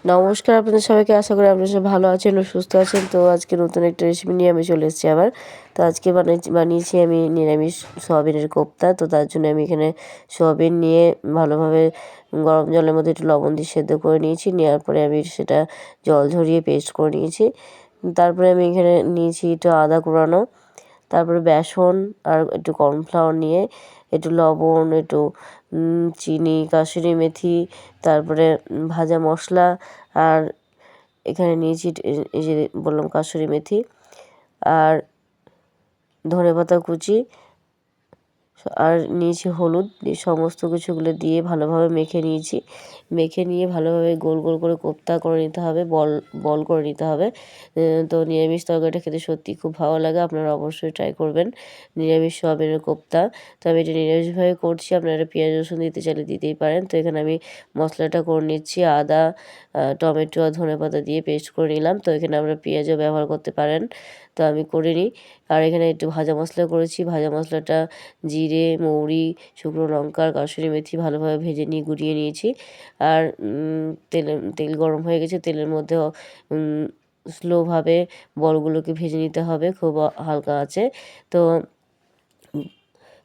নমস্কার আপনাদের সবাইকে। আশা করি আপনারা সবাই ভালো আছেন ও সুস্থ আছেন। তো আজকে নতুন একটা রেসিপি নিয়ে আমি চলে এসেছি আবার। তো আজকে বানিয়েছি আমি নিরামিষ সোয়াবিনের কোপ্তা। তো তার জন্য আমি এখানে সোয়াবিন নিয়ে ভালোভাবে গরম জলের মধ্যে একটু লবণ দিয়ে সেদ্ধ করে নিয়েছি। নেওয়ার পরে আমি সেটা জল ঝরিয়ে পেস্ট করে নিয়েছি। তারপরে আমি এখানে নিয়েছি একটু আদা কুড়ানো, তারপরে বেসন আর একটু কর্নফ্লাওয়ার নিয়ে একটু লবণ, একটু চিনি, কাসুরি মেথি, তারপরে ভাজা মশলা, আর এখানে নিয়েছি এই যে বললাম কাসুরি মেথি আর ধনেপাতা কুচি, আর নিয়েছি হলুদ। সমস্ত কিছুগুলো দিয়ে ভালোভাবে মেখে নিয়েছি। মেখে নিয়ে ভালোভাবে গোল গোল করে কোপ্তা করে নিতে হবে, বল বল করে নিতে হবে। তো নিরামিষ তরকারিটা খেতে সত্যিই খুব ভালো লাগে। আপনারা অবশ্যই ট্রাই করবেন নিরামিষ সোয়াবিনের কোপ্তা। তো আমি এটা নিরামিষভাবে করছি, আপনারা পেঁয়াজ রসুন দিতে চাইলে দিতেই পারেন। তো এখানে আমি মশলাটা করে নিচ্ছি। আদা, টমেটো আর ধনেপাতা দিয়ে পেস্ট করে নিলাম। তো এখানে আমরা পেঁয়াজও ব্যবহার করতে পারেন, তো আমি করিনি। আর এখানে একটু ভাজা মশলা করেছি। ভাজা মশলাটা জিরে, মৌরি, শুকনো লঙ্কা আর কাসুরি মেথি ভালোভাবে ভেজে নিয়ে গুঁড়িয়ে নিয়েছি। আর তেল গরম হয়ে গেছে, তেলের মধ্যে স্লোভাবে বলগুলোকে ভেজে নিতে হবে খুব হালকা আঁচে। তো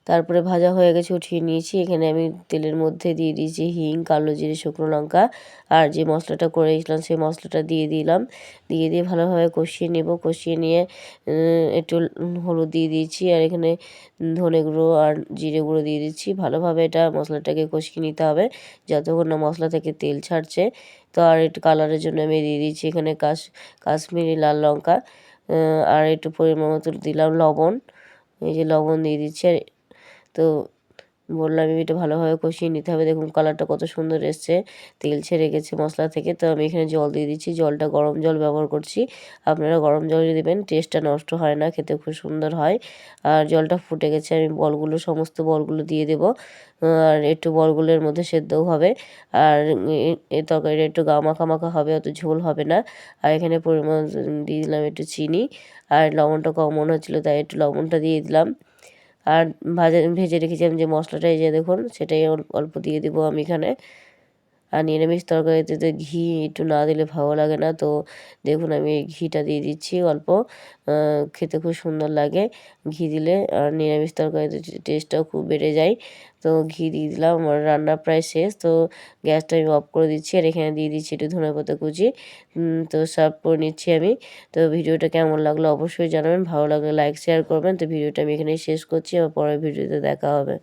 তারপরে ভাজা হয়ে গেছে, উঠিয়ে নিয়েছি। এখানে আমি তেলের মধ্যে দিয়ে দিয়েছি হিং, কালো জিরে, শুকনো লঙ্কা, আর যে মশলাটা করে রেখেছিলাম সেই মশলাটা দিয়ে দিলাম। দিয়ে ভালোভাবে কষিয়ে নেব। কষিয়ে নিয়ে একটু হলুদ দিয়ে দিয়েছি, আর এখানে ধনে গুঁড়ো আর জিরে গুঁড়ো দিয়ে দিচ্ছি। ভালোভাবে এটা মশলাটাকে কষিয়ে নিতে হবে যতক্ষণ না মশলা থেকে তেল ছাড়ছে। তো আর একটু কালারের জন্য আমি দিয়ে দিচ্ছি এখানে কাশ্মীরি লাল লঙ্কা, আর একটু পরিমাণ মতো দিলাম লবণ। এই যে লবণ দিয়ে দিচ্ছি। আর তো বললাম এটা ভালোভাবে কষিয়ে নিতে হবে। দেখুন কালারটা কত সুন্দর এসছে, তেল ছেড়ে গেছে মশলা থেকে। তো আমি এখানে জল দিয়ে দিচ্ছি। জলটা গরম জল ব্যবহার করছি, আপনারা গরম জলই দেবেন, টেস্টটা নষ্ট হয় না, খেতে খুব সুন্দর হয়। আর জলটা ফুটে গেছে, আমি সমস্ত বলগুলো দিয়ে দেব। আর একটু বলগুলোর মধ্যে সেদ্ধও হবে। আর এই তরকারিটা একটু মাখা মাখা হবে, অত ঝোল হবে না। আর এখানে পরিমাণ দিয়ে দিলাম একটু চিনি, আর লবণটা কম মনে হচ্ছিলো তাই একটু লবণটা দিয়ে দিলাম। আর ভেজে রেখেছিলাম যে মশলাটা, এই যে দেখুন সেটাই অল্প দিয়ে দেবো আমি এখানে। আর নিরামিষ তরকারিতে তো ঘি একটু না দিলে ভালো লাগে না। তো দেখুন আমি এই ঘিটা দিয়ে দিচ্ছি অল্প, খেতে খুব সুন্দর লাগে ঘি দিলে। আর নিরামিষ তরকারিতে টেস্টটাও খুব বেড়ে যায়। তো ঘি দিয়ে দিলাম। আমার রান্না প্রায় শেষ, তো গ্যাসটা আমি অফ করে দিচ্ছি। আর এখানে দিয়ে দিচ্ছি একটু ধনেপাতা কুচি। তো সার্ভ করে নিচ্ছি আমি। তো ভিডিওটা কেমন লাগলো অবশ্যই জানাবেন, ভালো লাগলে লাইক শেয়ার করবেন। তো ভিডিওটা আমি এখানেই শেষ করছি, আবার পরের ভিডিওতে দেখা হবে।